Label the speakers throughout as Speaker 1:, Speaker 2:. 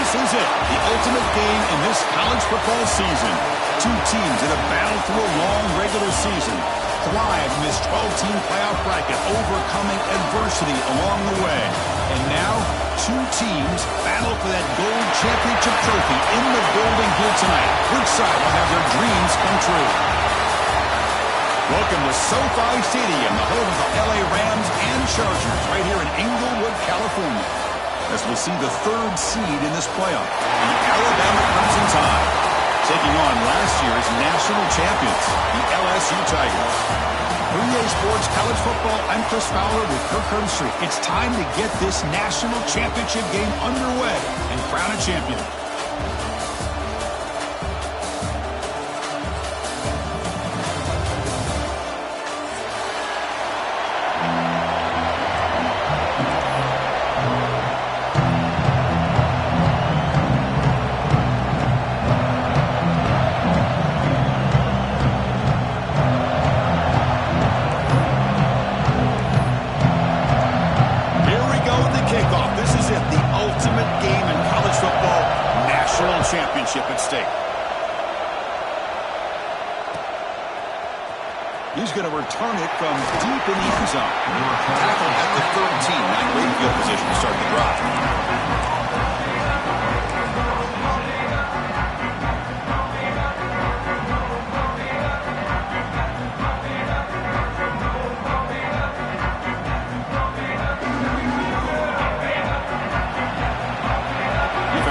Speaker 1: This is it, the ultimate game in this college football season. Two teams that have battled through a long regular season, thrived in this 12-team playoff bracket, overcoming adversity along the way. And now, two teams battle for that gold championship trophy in the building here tonight. Which side will have their dreams come true? Welcome to SoFi Stadium, the home of the LA Rams and Chargers, right here in Inglewood, California, as we'll see the third seed in this playoff, the Alabama Crimson Tide, taking on last year's national champions, the LSU Tigers. For EA Sports College Football, I'm Chris Fowler with Kirk Herbstreit. It's time to get this national championship game underway and crown a champion. Championship at stake. He's going to return it from deep in the end zone. Tackled at the 13. Not great field position to start the drive.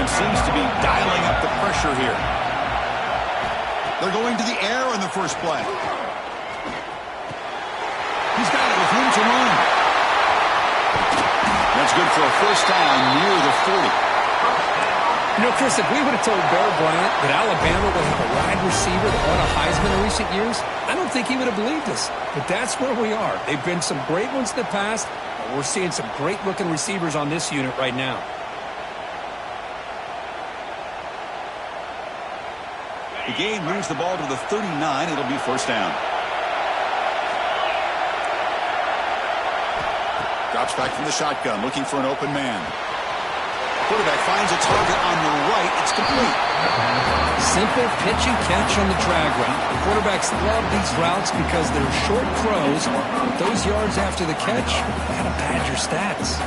Speaker 1: Seems to be dialing up the pressure here. They're going to the air on the first play. He's got it with room to run. That's good for a first down near the 40.
Speaker 2: You know, Chris, if we would have told Bear Bryant that Alabama would have a wide receiver that won a Heisman in recent years, I don't think he would have believed us. But that's where we are. They've been some great ones in the past, but we're seeing some great-looking receivers on this unit right now.
Speaker 1: The game moves the ball to the 39. It'll be first down. Drops back from the shotgun, looking for an open man. Quarterback finds a target on the right. It's complete.
Speaker 2: Simple pitch and catch on the drag route. The quarterbacks love these routes because they're short throws. But those yards after the catch, gotta pad your stats.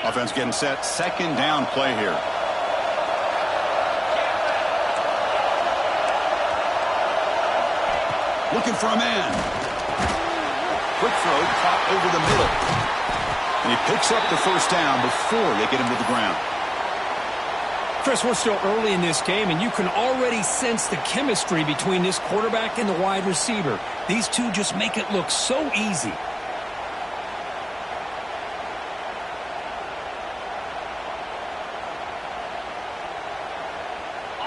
Speaker 1: Offense getting set. Second down play here. Looking for a man. Quick throw caught over the middle. And he picks up the first down before they get him to the ground.
Speaker 2: Chris, we're still early in this game, and you can already sense the chemistry between this quarterback and the wide receiver. These two just make it look so easy.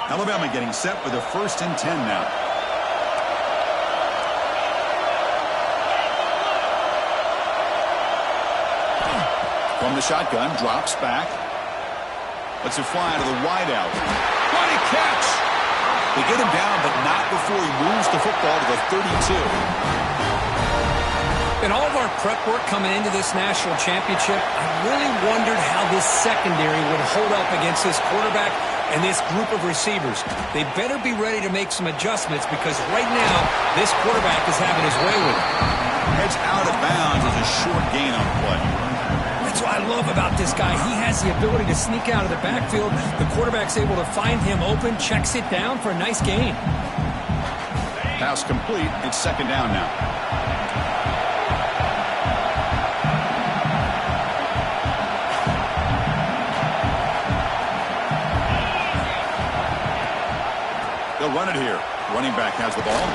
Speaker 1: Alabama getting set with a 1st and 10 now. From the shotgun, drops back. Lets it fly to the wideout. What a catch! They get him down, but not before he moves the football to the 32.
Speaker 2: In all of our prep work coming into this national championship, I really wondered how this secondary would hold up against this quarterback and this group of receivers. They better be ready to make some adjustments because right now, this quarterback is having his way with it.
Speaker 1: Heads out of bounds as a short gain on play.
Speaker 2: That's what I love about this guy. He has the ability to sneak out of the backfield. The quarterback's able to find him open, checks it down for a nice gain.
Speaker 1: Pass complete. It's second down now. They'll run it here. Running back has the ball.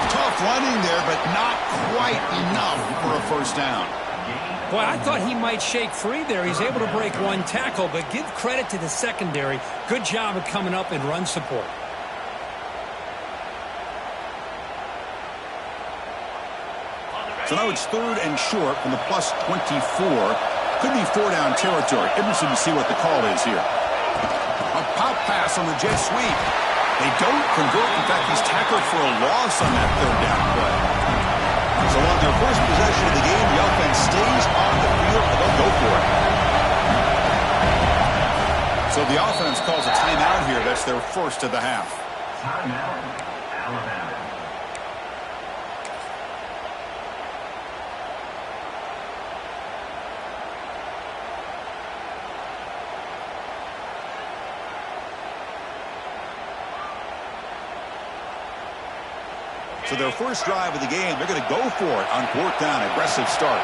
Speaker 1: Tough running there, but not quite enough for a first down.
Speaker 2: Boy, I thought he might shake free there. He's able to break one tackle, but give credit to the secondary. Good job of coming up and run support.
Speaker 1: So now it's 3rd and short from the plus 24. Could be 4-down territory. Interesting to see what the call is here. A pop pass on the jet sweep. They don't convert. In fact, he's tackled for a loss on that 3rd down play. So their first possession of the game, the offense stays on the field, and they'll go for it. So the offense calls a timeout here. That's their first of the half.
Speaker 3: Timeout, Alabama.
Speaker 1: So their first drive of the game, they're going to go for it on fourth down. Aggressive start.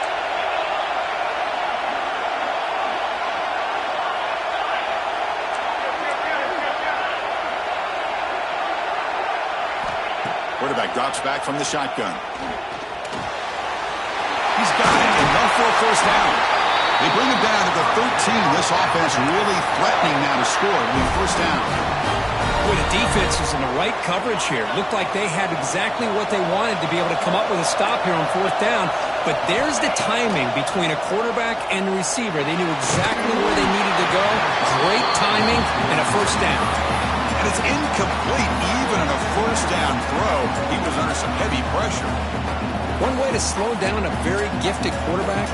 Speaker 1: Quarterback drops back from the shotgun. He's got it. Enough for a first down. They bring him down to the 13. This offense really threatening now to score. It'll be first down.
Speaker 2: Boy, the defense is in the right coverage here. Looked like they had exactly what they wanted to be able to come up with a stop here on fourth down. But there's the timing between a quarterback and the receiver. They knew exactly where they needed to go. Great timing and a first down.
Speaker 1: And it's incomplete even on a first down throw. He was under some heavy pressure.
Speaker 2: One way to slow down a very gifted quarterback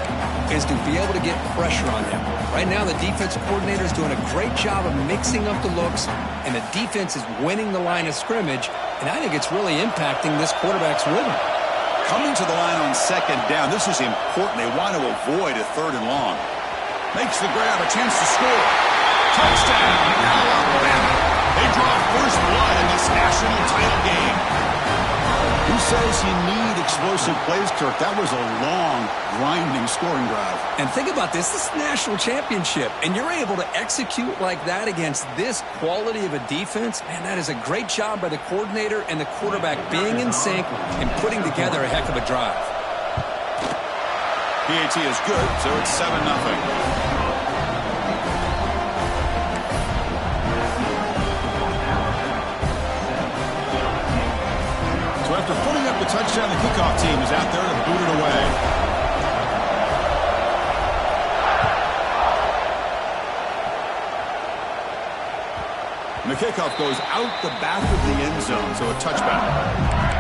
Speaker 2: is to be able to get pressure on him. Right now, the defensive coordinator is doing a great job of mixing up the looks, and the defense is winning the line of scrimmage, and I think it's really impacting this quarterback's rhythm.
Speaker 1: Coming to the line on second down, this is important. They want to avoid a third and long. Makes the grab, a chance to score. Touchdown, Alabama. They draw first blood in this national title game. Who says you need explosive plays, Kirk? That was a long, grinding scoring drive.
Speaker 2: And think about this. This is a national championship, and you're able to execute like that against this quality of a defense. Man, that is a great job by the coordinator and the quarterback being in sync and putting together a heck of a drive.
Speaker 1: PAT is good, so it's 7-0. So after putting up the touchdown, the kickoff team is out there to boot it away. And the kickoff goes out the back of the end zone, so a touchback.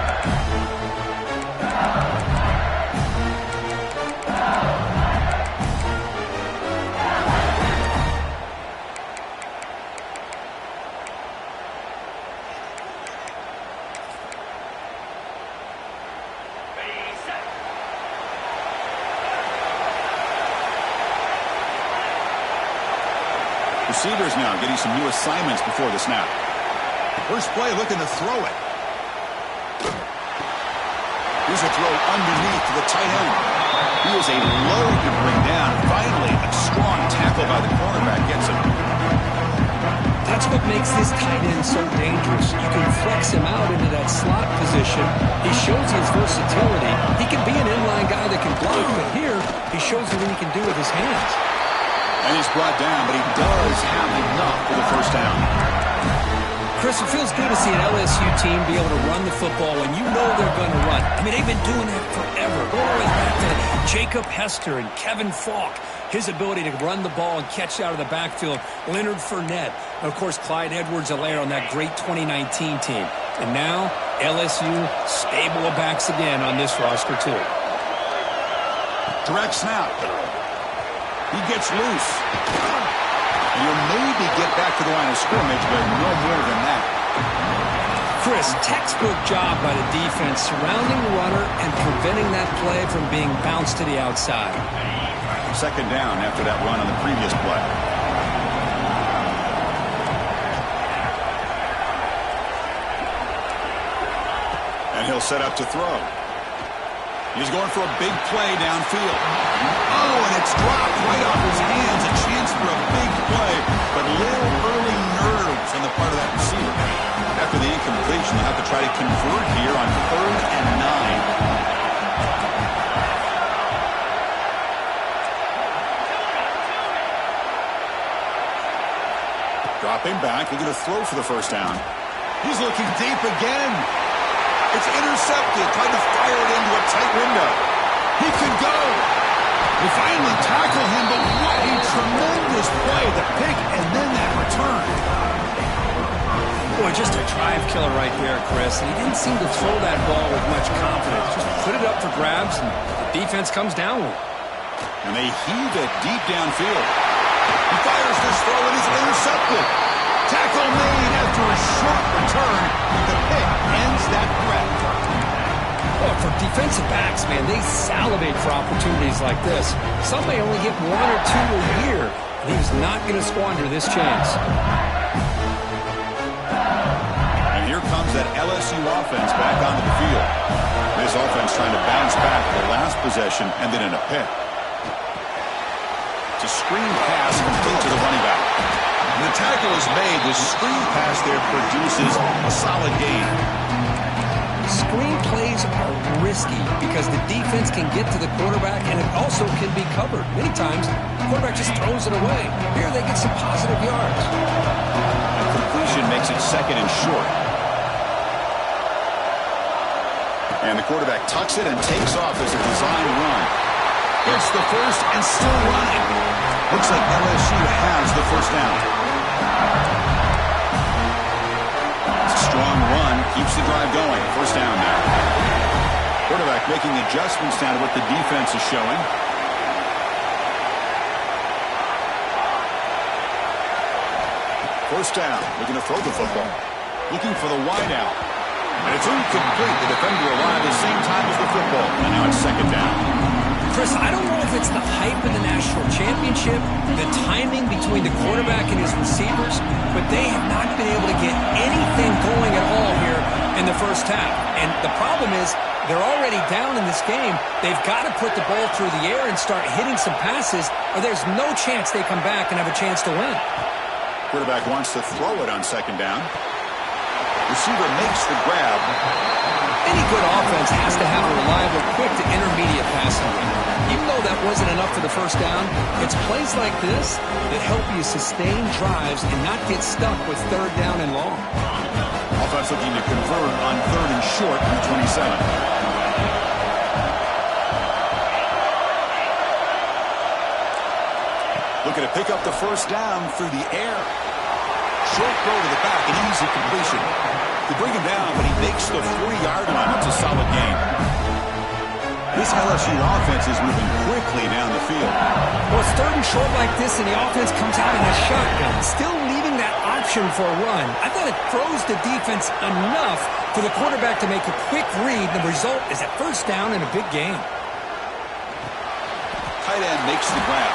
Speaker 1: Receivers now getting some new assignments before the snap. First play looking to throw it. Here's a throw underneath to the tight end. He is a load to bring down. Finally, a strong tackle by the cornerback gets him.
Speaker 2: That's what makes this tight end so dangerous. You can flex him out into that slot position. He shows his versatility. He can be an inline guy that can block, but here he shows you what he can do with his hands.
Speaker 1: And he's brought down, but he does have enough for the first down.
Speaker 2: Chris, it feels good to see an LSU team be able to run the football when you know they're going to run. I mean, they've been doing that forever. Going all the way back to Jacob Hester and Kevin Falk. His ability to run the ball and catch out of the backfield. Leonard Fournette. And, of course, Clyde Edwards-Helaire on that great 2019 team. And now, LSU stable of backs again on this roster, too.
Speaker 1: Direct snap. He gets loose. You'll maybe get back to the line of scrimmage, but no more than that.
Speaker 2: Chris, textbook job by the defense surrounding the runner and preventing that play from being bounced to the outside.
Speaker 1: Second down after that run on the previous play. And he'll set up to throw. He's going for a big play downfield. Oh, and it's dropped right off his hands. A chance for a big play, but little early nerves on the part of that receiver. After the incompletion, they'll have to try to convert here on 3rd and 9. Dropping back, looking to throw for the first down. He's looking deep again. It's intercepted, trying to fire it into a tight window. He could go. They finally tackle him, but what a tremendous play. The pick and then that return.
Speaker 2: Boy, just a drive killer right there, Chris. And he didn't seem to throw that ball with much confidence. Just put it up up for grabs, and the defense comes down with it.
Speaker 1: And they heave it deep downfield. He fires this throw and is intercepted. Tackle made after a short return. The pick ends that threat.
Speaker 2: Well, for defensive backs, man, they salivate for opportunities like this. Some may only get 1 or 2 a year, and he's not going to squander this chance.
Speaker 1: And here comes that LSU offense back onto the field. This offense trying to bounce back the last possession, and then in a pick. It's a screen pass complete to the running back. When the tackle is made, the screen pass there produces a solid gain.
Speaker 2: Screen plays are risky because the defense can get to the quarterback, and it also can be covered. Many times, the quarterback just throws it away. Here they get some positive yards.
Speaker 1: The completion makes it 2nd and short. And the quarterback tucks it and takes off as a design run. It's the first and still running. Looks like LSU has the first down. It's a strong run. Keeps the drive going. First down now. Quarterback making adjustments down to what the defense is showing. First down. Looking to throw the football. Looking for the wide out. And it's incomplete. The defender arrived at the same time as the football. And now it's 2nd down.
Speaker 2: Chris, I don't know if it's the hype of the national championship, the timing between the quarterback and his receivers, but they have not been able to get anything going at all here in the first half. And the problem is they're already down in this game. They've got to put the ball through the air and start hitting some passes, or there's no chance they come back and have a chance to win.
Speaker 1: Quarterback wants to throw it on 2nd down. Receiver makes the grab.
Speaker 2: Any good offense has to have a reliable, quick to intermediate passing game. Even though that wasn't enough for the first down, it's plays like this that help you sustain drives and not get stuck with 3rd down and long.
Speaker 1: Offense looking to convert on 3rd and short from 27. Looking to pick up the first down through the air. Short throw to the back, an easy completion. They bring him down, but he makes the 40-yard line. That's a solid gain. This LSU offense is moving quickly down the field.
Speaker 2: Well, it's 3rd and short like this, and the offense comes out in a shotgun, still leaving that option for a run. I thought it throws the defense enough for the quarterback to make a quick read. The result is a first down and a big gain.
Speaker 1: Tight end makes the grab.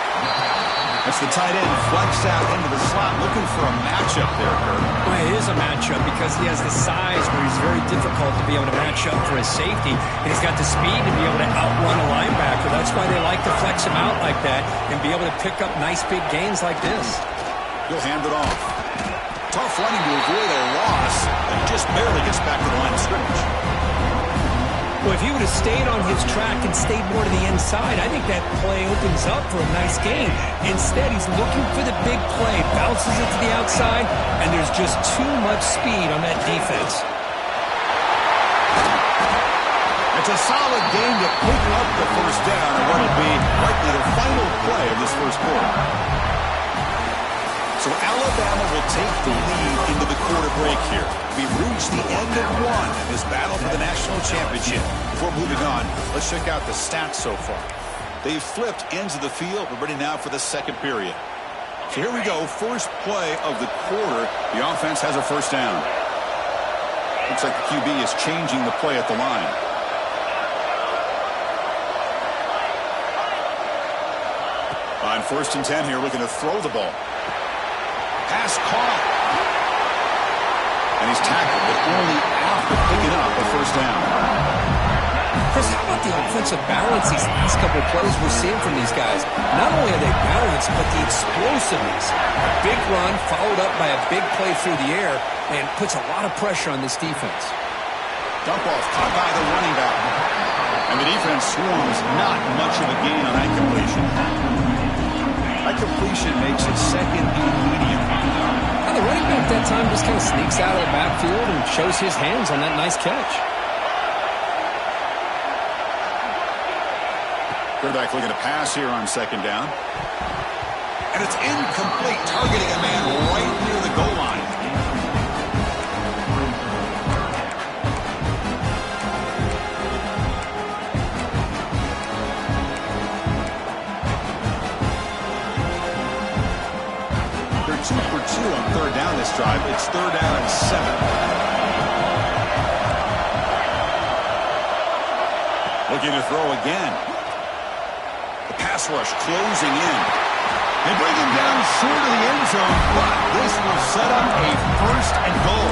Speaker 1: That's the tight end flexed out into the slot, looking for a matchup there, Kurt.
Speaker 2: Well, it is a matchup because he has the size where he's very difficult to be able to match up for his safety. And he's got the speed to be able to outrun a linebacker. That's why they like to flex him out like that and be able to pick up nice big gains like this.
Speaker 1: He'll hand it off. Tough running to avoid a loss, and he just barely gets back to the line of scrimmage.
Speaker 2: Well, if he would have stayed on his track and stayed more to the inside, I think that play opens up for a nice gain. Instead, he's looking for the big play, bounces it to the outside, and there's just too much speed on that defense.
Speaker 1: It's a solid game to pick up the first down on what will be likely the final play of this first quarter. So Alabama will take the lead into the quarter break here. We've reached the end of one in this battle for the national championship. Before moving on, let's check out the stats so far. They've flipped ends of the field. We're ready now for the 2nd period. So here we go. First play of the quarter. The offense has a first down. Looks like the QB is changing the play at the line. On 1st and 10 here, looking to throw the ball. Pass caught. And he's tackled, but only after picking up a first down.
Speaker 2: Chris, how about the offensive balance these last couple of plays we're seeing from these guys? Not only are they balanced, but the explosiveness. A big run followed up by a big play through the air and puts a lot of pressure on this defense.
Speaker 1: Dump off caught by the running back. And the defense swarms not much of a gain on that completion. That completion makes it 2nd and medium.
Speaker 2: And the running back that time just kind of sneaks out of the backfield and shows his hands on that nice catch.
Speaker 1: Quarterback looking to pass here on 2nd down. And it's incomplete, targeting a man right near the goal line. this drive. It's 3rd down and 7. Looking to throw again. The pass rush closing in. They bring him down short of the end zone, but this will set up a 1st and goal.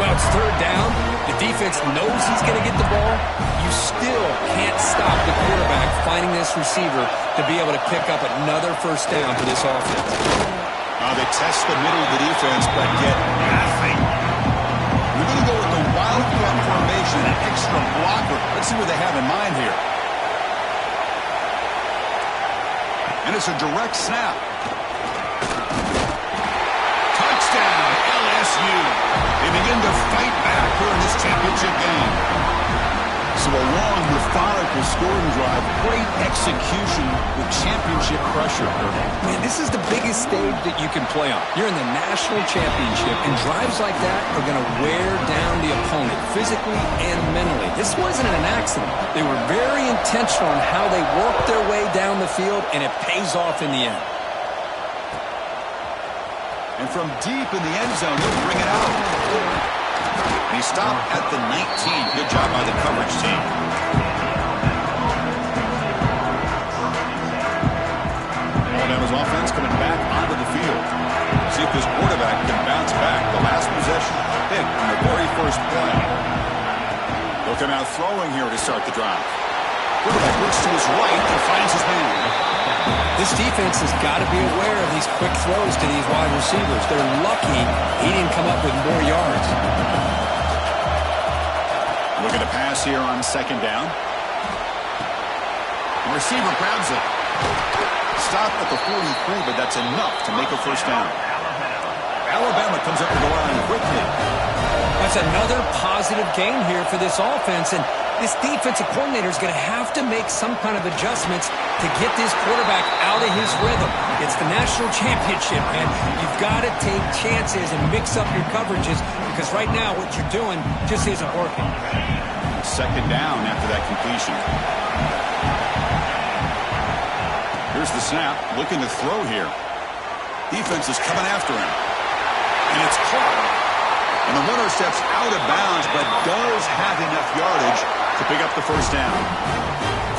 Speaker 2: Well, it's 3rd down. The defense knows he's going to get the ball. You still can't stop the quarterback finding this receiver to be able to pick up another 1st down for this offense.
Speaker 1: They test the middle of the defense, but get nothing. We're going to go with the wild front formation, an extra blocker. Let's see what they have in mind here. And it's a direct snap. Touchdown, LSU. They begin to fight back here in this championship game. So a long, methodical scoring drive, great execution with championship pressure.
Speaker 2: Man, this is the biggest stage that you can play on. You're in the national championship, and drives like that are going to wear down the opponent physically and mentally. This wasn't an accident. They were very intentional on how they worked their way down the field, and it pays off in the end.
Speaker 1: And from deep in the end zone, they'll bring it out. And he stopped at the 19. Good job by the coverage team. Alabama's offense coming back onto the field. See if this quarterback can bounce back. The last possession pick on the very first play. They'll come out throwing here to start the drive. Quarterback looks to his right and finds his man.
Speaker 2: This defense has got to be aware of these quick throws to these wide receivers. They're lucky he didn't come up with more yards.
Speaker 1: Looking to pass here on 2nd down. The receiver grabs it. Stop at the 43, but that's enough to make a 1st down. Alabama comes up to the line quickly.
Speaker 2: That's another positive game here for this offense, and this defensive coordinator is going to have to make some kind of adjustments to get this quarterback out of his rhythm. It's the national championship, man. You've got to take chances and mix up your coverages because right now what you're doing just isn't working.
Speaker 1: 2nd down after that completion. Here's the snap, looking to throw here. Defense is coming after him. And it's caught. And the runner steps out of bounds, but does have enough yardage to pick up the 1st down.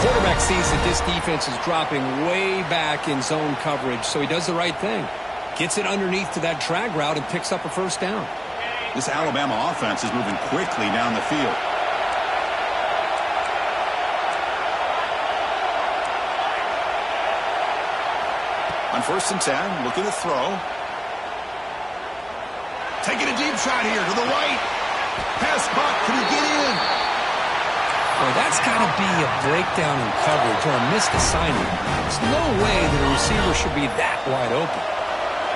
Speaker 2: Quarterback sees that this defense is dropping way back in zone coverage, so he does the right thing. Gets it underneath to that drag route and picks up a 1st down.
Speaker 1: This Alabama offense is moving quickly down the field. On 1st and 10, looking to throw. Taking a deep shot here to the right. Pass caught. Can he get in?
Speaker 2: Well, that's got to be a breakdown in coverage or a missed assignment. There's no way that a receiver should be that wide open.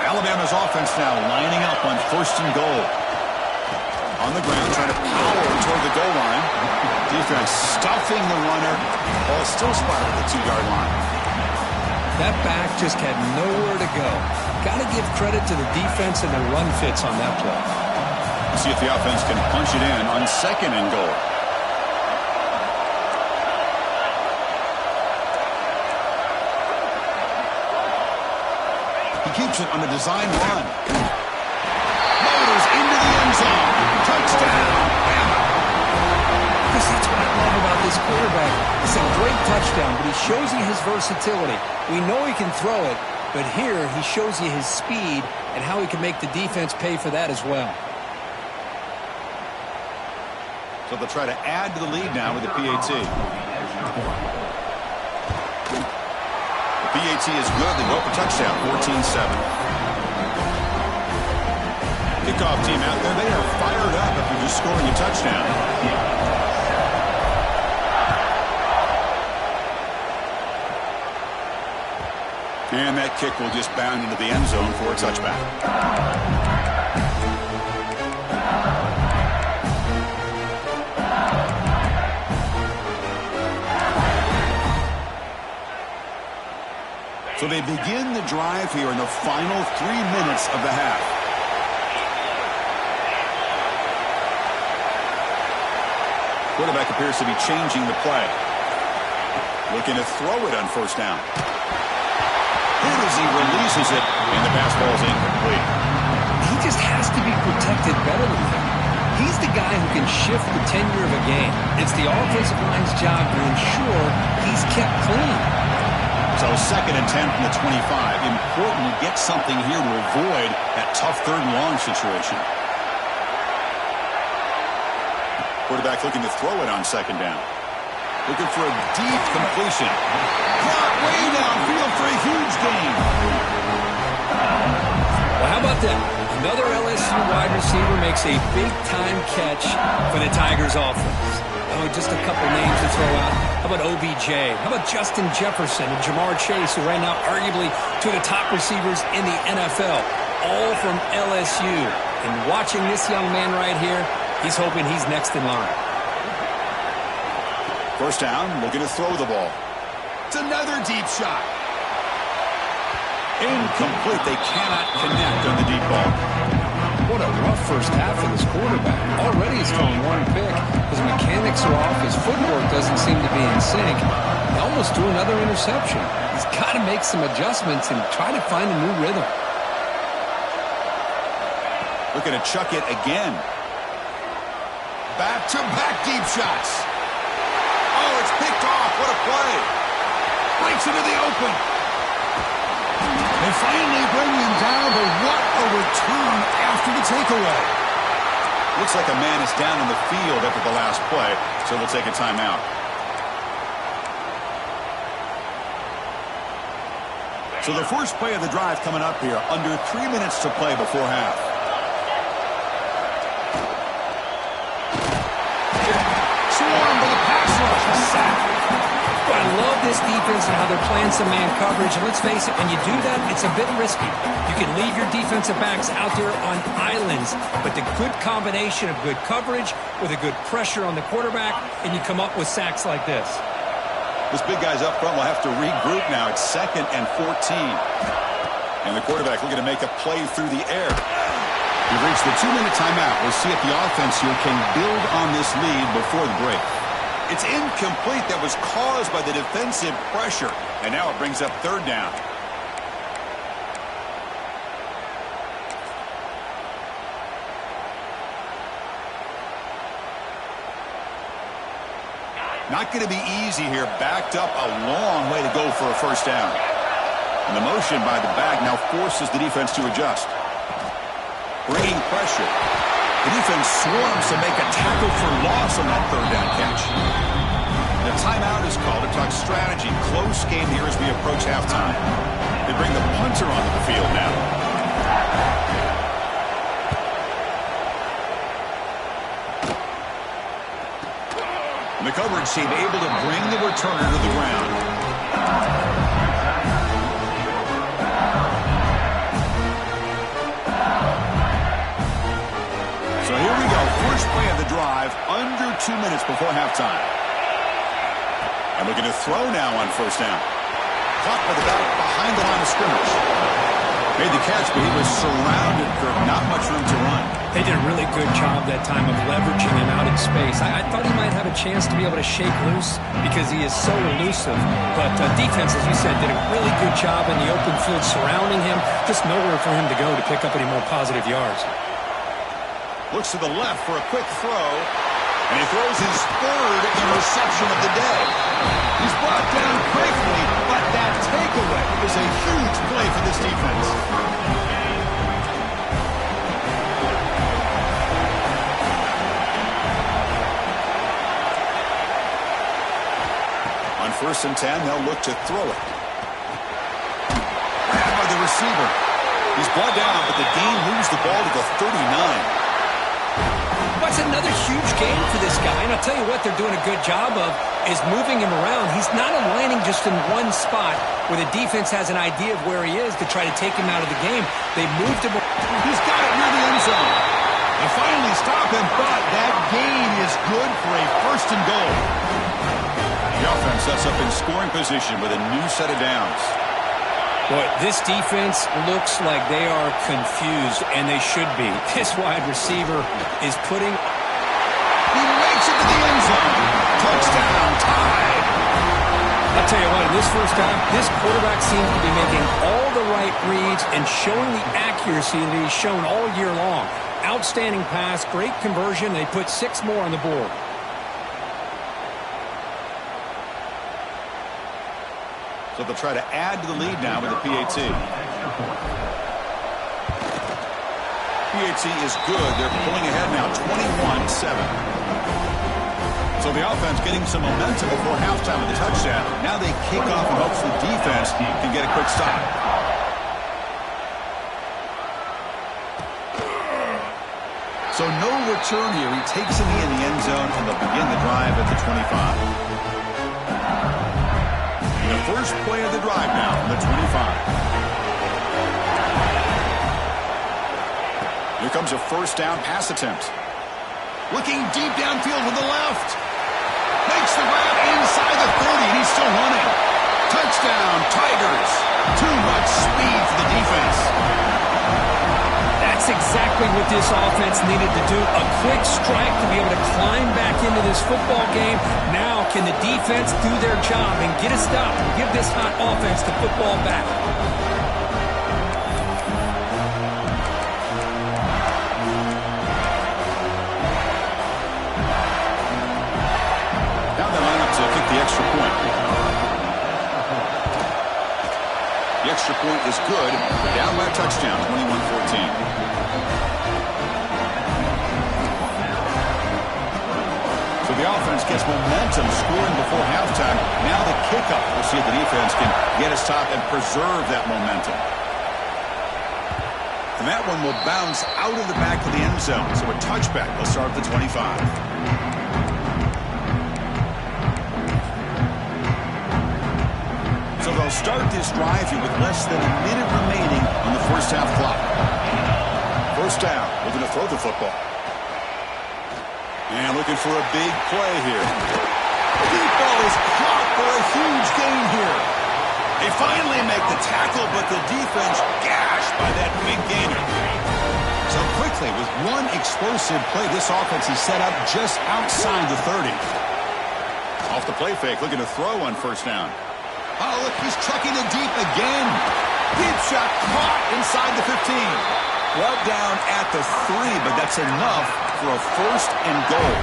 Speaker 1: Alabama's offense now lining up on 1st and goal. On the ground, trying to power toward the goal line. Defense stuffing the runner. Ball still spotted at the 2-yard line.
Speaker 2: That back just had nowhere to go. Got to give credit to the defense and the run fits on that play.
Speaker 1: See if the offense can punch it in on 2nd and goal. He keeps it on the design run. Motors into the end zone. Touchdown.
Speaker 2: Because that's what I love about this quarterback. It's a great touchdown, but he shows you his versatility. We know he can throw it, but here he shows you his speed and how he can make the defense pay for that as well.
Speaker 1: So they'll try to add to the lead now with the PAT. The PAT is good. They go up a touchdown, 14-7. Kickoff team out there, they are fired up after just scoring a touchdown. And that kick will just bound into the end zone for a touchback. So they begin the drive here in the final 3 minutes of the half. Quarterback appears to be changing the play. Looking to throw it on 1st down. Here as he releases it, and the pass ball is incomplete.
Speaker 2: just has to be protected better than that. He's the guy who can shift the tenure of a game. It's the offensive line's job to ensure he's kept clean.
Speaker 1: So 2nd and 10 from the 25. Important to get something here to avoid that tough 3rd and long situation. Quarterback looking to throw it on 2nd down. Looking for a deep completion. Caught way downfield for a huge gain.
Speaker 2: Well, how about that? Another LSU wide receiver makes a big-time catch for the Tigers offense. Oh, just a couple names to throw out. How about OBJ? How about Justin Jefferson and Jamar Chase, who right now arguably two of the top receivers in the NFL, all from LSU. And watching this young man right here, he's hoping he's next in line.
Speaker 1: 1st down, looking to throw the ball. It's another deep shot. Incomplete. They cannot connect on the deep ball.
Speaker 2: What a rough first half for this quarterback. Already he's thrown 1 pick. His mechanics are off. His footwork doesn't seem to be in sync. He almost threw another interception. He's got to make some adjustments and try to find a new rhythm.
Speaker 1: Looking to chuck it again. Back-to-back deep shots. Oh, it's picked off. What a play. Breaks into the open. They finally bring him down, but what a return after the takeaway. Looks like a man is down in the field after the last play, so they'll take a timeout. So the first play of the drive coming up here, under 3 minutes to play before half. Swarmed by the pass rush, a sack.
Speaker 2: I love this defense and how they're playing some man coverage. And let's face it, when you do that, it's a bit risky. You can leave your defensive backs out there on islands, but the good combination of good coverage with a good pressure on the quarterback, and you come up with sacks like this.
Speaker 1: This big guy's up front will have to regroup now. It's 2nd and 14. And the quarterback looking to make a play through the air. We've reached the 2-minute timeout. We'll see if the offense here can build on this lead before the break. It's incomplete. That was caused by the defensive pressure. And now it brings up 3rd down. Not going to be easy here. Backed up a long way to go for a 1st down. And the motion by the back now forces the defense to adjust. Bringing pressure. The defense swarms to make a tackle for loss on that 3rd down catch. The timeout is called to talk strategy. Close game here as we approach halftime. They bring the punter onto the field now. And the coverage team able to bring the returner to the ground. So here we go. First play of the drive, under 2 minutes before halftime. And looking to throw now on 1st down. Caught by the back behind the line of scrimmage. Made the catch, but he was surrounded for not much room to run.
Speaker 2: They did a really good job that time of leveraging him out in space. I thought he might have a chance to be able to shake loose because he is so elusive. But defense, as you said, did a really good job in the open field surrounding him. Just nowhere for him to go to pick up any more positive yards.
Speaker 1: Looks to the left for a quick throw. And he throws his 3rd interception of the day. He's brought down quickly, but that takeaway is a huge play for this defense. On 1st and 10, they'll look to throw it. Grabbed by the receiver. He's brought down, but the Dean moves the ball to the 39.
Speaker 2: That's another huge game for this guy. And I'll tell you what they're doing a good job of is moving him around. He's not aligning just in one spot where the defense has an idea of where he is to try to take him out of the game. They moved him.
Speaker 1: He's got it near the end zone. They finally stop him, but that gain is good for a 1st and goal. The offense sets up in scoring position with a new set of downs.
Speaker 2: Boy, this defense looks like they are confused, and they should be. This wide receiver is putting...
Speaker 1: He makes it to the end zone. Touchdown, tied.
Speaker 2: I'll tell you what, in this first half, this quarterback seems to be making all the right reads and showing the accuracy that he's shown all year long. Outstanding pass, great conversion. They put 6 more on the board.
Speaker 1: So they'll try to add to the lead now with the PAT. PAT is good. They're pulling ahead now, 21-7. So the offense getting some momentum before halftime with the touchdown. Now they kick off and hopes the defense can get a quick stop. So no return here. He takes it in the end zone, and they'll begin the drive at the 25. The first play of the drive now from the 25. Here comes a first down pass attempt. Looking deep downfield with the left. Makes the grab inside the 30, and he's still running. Touchdown, Tigers. Too much speed for the defense.
Speaker 2: That's exactly what this offense needed to do. A quick strike to be able to climb back into this football game. Now can the defense do their job and get a stop and give this hot offense the football back?
Speaker 1: The extra point. The extra point is good. They're down by a touchdown, 21-14. So the offense gets momentum scoring before halftime. Now the kickoff. We'll see if the defense can get a stop and preserve that momentum. And that one will bounce out of the back of the end zone. So a touchback. They'll start at the 25. So they'll start this drive here with less than a minute remaining on the first half clock. First down, looking to throw the football. And looking for a big play here. Deep ball is caught for a huge gain here. They finally make the tackle, but the defense gashed by that big gainer. So quickly, with one explosive play, this offense is set up just outside the 30. Off the play fake, looking to throw on first down. Oh, look, he's trucking it deep again. Deep shot caught inside the 15. Brought down at the 3, but that's enough for a first and goal.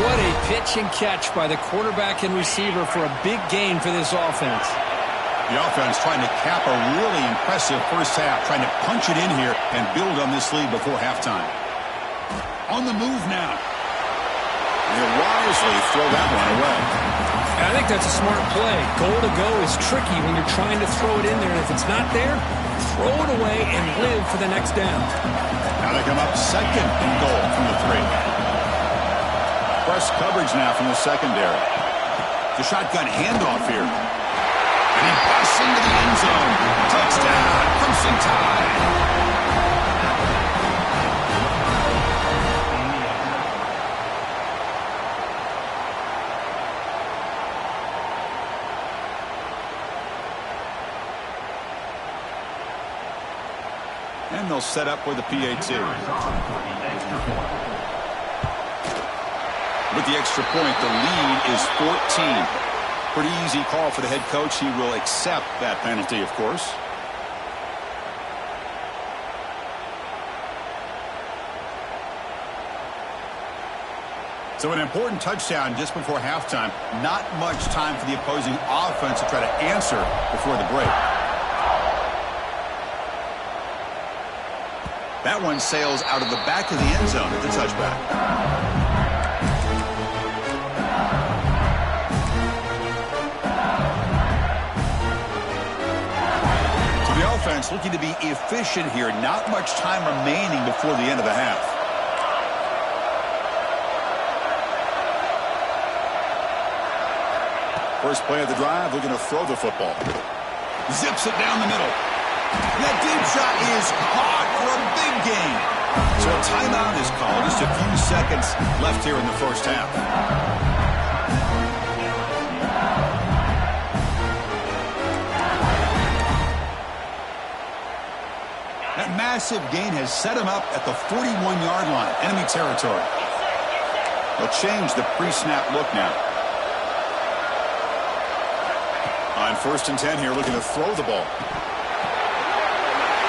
Speaker 2: What a pitch and catch by the quarterback and receiver for a big gain for this offense.
Speaker 1: The offense trying to cap a really impressive first half, trying to punch it in here and build on this lead before halftime. On the move now. They'll wisely throw that one away.
Speaker 2: I think that's a smart play. Goal to go is tricky when you're trying to throw it in there. And if it's not there, throw it away and live for the next down.
Speaker 1: Now they come up second and goal from the 3. Press coverage now from the secondary. The shotgun handoff here. And he busts into the end zone. Touchdown from Ncaa. And they'll set up with the PAT. With the extra point, the lead is 14. Pretty easy call for the head coach. He will accept that penalty, of course. So an important touchdown just before halftime. Not much time for the opposing offense to try to answer before the break. That one sails out of the back of the end zone at the touchback. So the offense looking to be efficient here. Not much time remaining before the end of the half. First play of the drive, looking to throw the football. Zips it down the middle. That deep shot is caught for a big gain. So a timeout is called. Just a few seconds left here in the first half. That massive gain has set him up at the 41-yard line, enemy territory. They'll change the pre-snap look now. On 1st and 10 here, looking to throw the ball.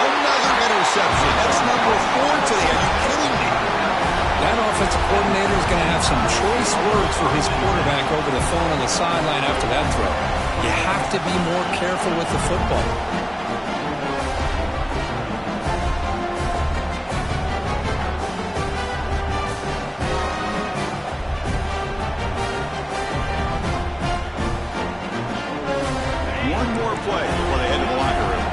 Speaker 1: Another interception. That's number 4 today. Are you kidding me?
Speaker 2: That offensive coordinator is going to have some choice words for his quarterback over the phone on the sideline after that throw. You have to be more careful with the football.
Speaker 1: One more play before they head to the locker room.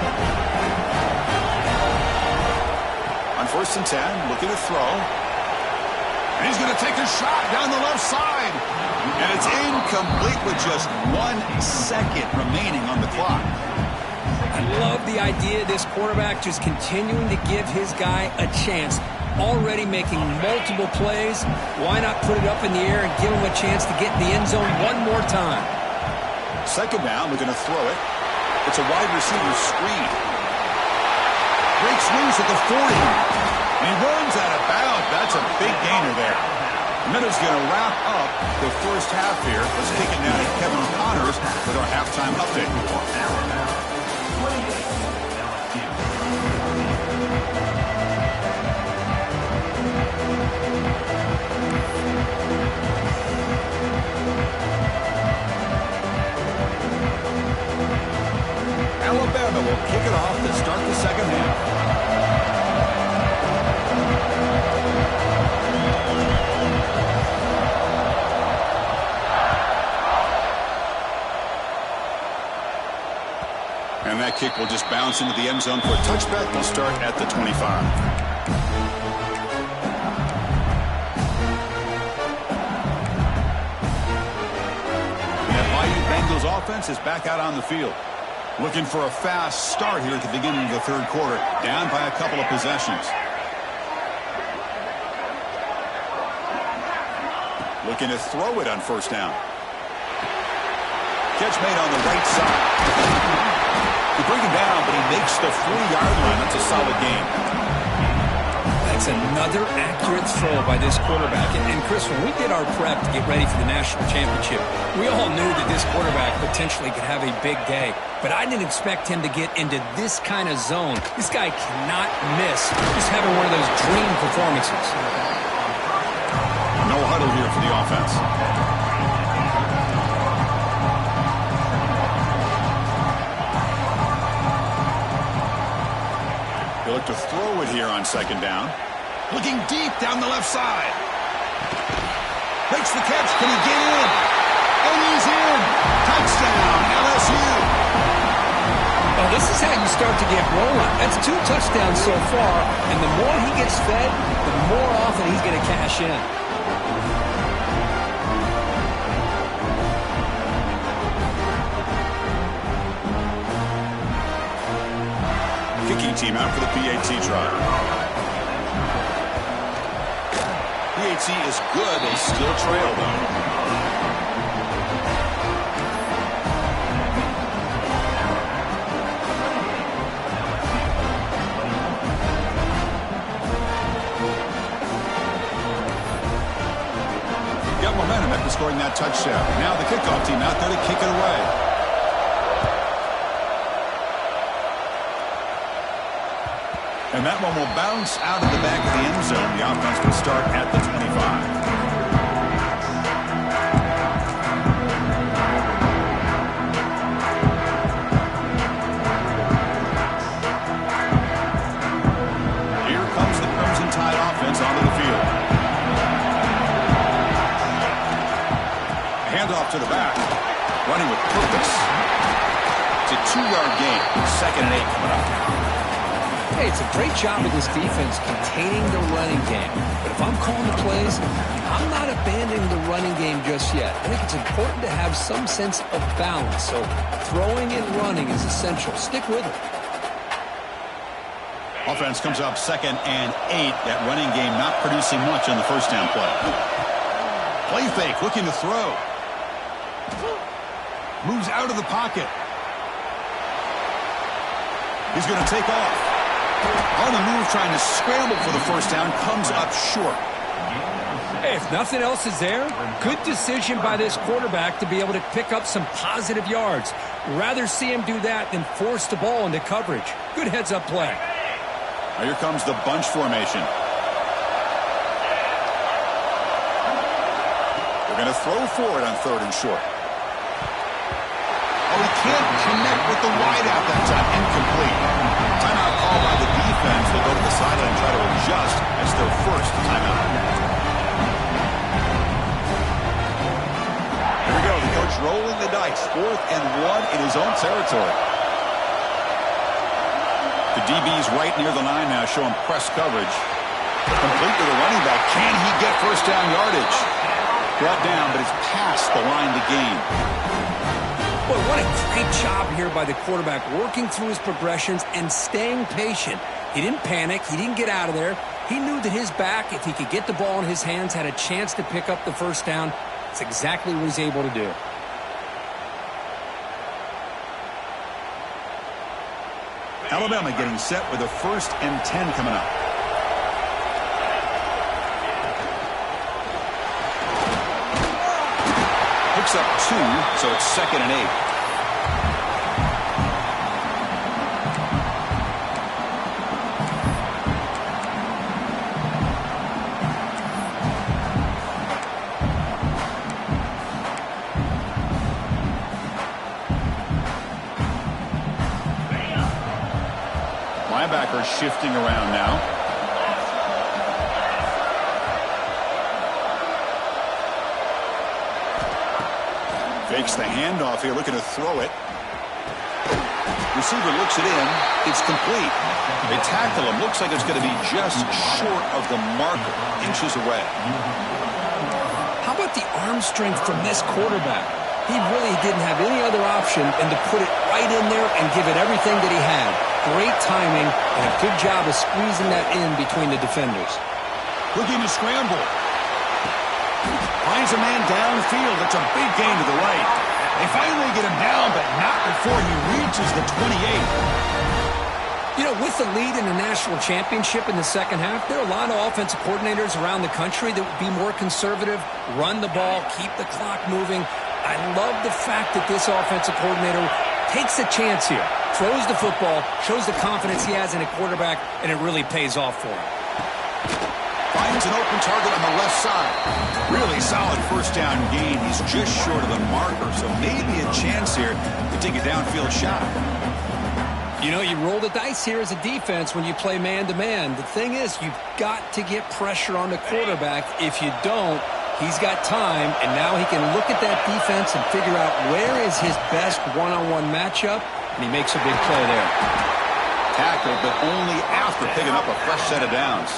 Speaker 1: On 1st and 10, looking to throw. And he's going to take a shot down the left side. And it's incomplete with just 1 second remaining on the clock.
Speaker 2: I love the idea of this quarterback just continuing to give his guy a chance. Already making multiple plays. Why not put it up in the air and give him a chance to get in the end zone one more time?
Speaker 1: 2nd down, looking to throw it. It's a wide receiver screen. Breaks loose at the 40. And he runs out of bounds. That's a big gainer there. And that is going to wrap up the first half here. Let's kick it now to Kevin Connors with our halftime update. Alabama will kick it off to start the second half. And that kick will just bounce into the end zone for a touchback. They'll start at the 25. That Bayou Bengals offense is back out on the field. Looking for a fast start here at the beginning of the 3rd quarter. Down by a couple of possessions. Looking to throw it on 1st down. Catch made on the right side. They bring him down, but he makes the 40-yard line. That's a solid game.
Speaker 2: That's another accurate throw by this quarterback. And Chris, when we did our prep to get ready for the national championship, we all knew that this quarterback potentially could have a big day. But I didn't expect him to get into this kind of zone. This guy cannot miss. He's having one of those dream performances.
Speaker 1: No huddle here for the offense. They look to throw it here on 2nd down. Looking deep down the left side. Makes the catch. Can he get in? And he's in. Touchdown, LSU.
Speaker 2: Well, this is how you start to get rolling. That's 2 touchdowns so far, and the more he gets fed, the more often he's going to cash in.
Speaker 1: Kicking team out for the PAT try. PAT is good. They still trail, though. Got momentum after scoring that touchdown. Now the kickoff team out there to kick it away. And that one will bounce out of the back of the end zone. The offense will start at the 25. Here comes the Crimson Tide offense onto the field. Handoff to the back. Running with purpose. It's a 2-yard gain. 2nd and 8 coming up.
Speaker 2: Hey, it's a great job of this defense containing the running game. But if I'm calling the plays, I'm not abandoning the running game just yet. I think it's important to have some sense of balance. So throwing and running is essential. Stick with it.
Speaker 1: Offense comes up 2nd and 8. That running game not producing much on the 1st down play. Play fake, looking to throw. Moves out of the pocket. He's going to take off. On the move, trying to scramble for the 1st down, comes up short.
Speaker 2: Hey, if nothing else is there, good decision by this quarterback to be able to pick up some positive yards. Rather see him do that than force the ball into coverage. Good heads-up play.
Speaker 1: Now here comes the bunch formation. They're going to throw for it on 3rd and short. Oh, he can't connect with the wideout that time. Incomplete. Timeout called by the defense. They'll go to the sideline and try to adjust. That's their first timeout. Here we go. The coach rolling the dice. 4th and 1 in his own territory. The DB's right near the line now, showing press coverage. Complete to the running back. Can he get first down yardage? Brought down, but it's past the line to gain.
Speaker 2: Boy, what a great job here by the quarterback, working through his progressions and staying patient. He didn't panic. He didn't get out of there. He knew that his back, if he could get the ball in his hands, had a chance to pick up the first down. That's exactly what he's able to do.
Speaker 1: Alabama getting set with a 1st and 10 coming up. Picks up 2, so it's 2nd and 8. Linebacker shifting around now. Fakes the handoff here, looking to throw it. Receiver looks it in. It's complete. They tackle him. Looks like it's going to be just short of the marker, inches away.
Speaker 2: How about the arm strength from this quarterback? He really didn't have any other option than to put it right in there and give it everything that he had. Great timing and a good job of squeezing that in between the defenders.
Speaker 1: Looking to scramble. Finds a man downfield. That's a big gain to the right. They finally get him down, but not before he reaches the 28.
Speaker 2: You know, with the lead in the national championship in the second half, there are a lot of offensive coordinators around the country that would be more conservative, run the ball, keep the clock moving. I love the fact that this offensive coordinator takes a chance here, throws the football, shows the confidence he has in a quarterback, and it really pays off for him.
Speaker 1: Finds an open target on the left side. Really solid first down gain. He's just short of the marker, so maybe a chance here to take a downfield shot.
Speaker 2: You know, you roll the dice here as a defense when you play man-to-man. The thing is, you've got to get pressure on the quarterback. If you don't, he's got time, and now he can look at that defense and figure out where is his best one-on-one matchup, and he makes a big play there.
Speaker 1: Tackled, but only after picking up a fresh set of downs.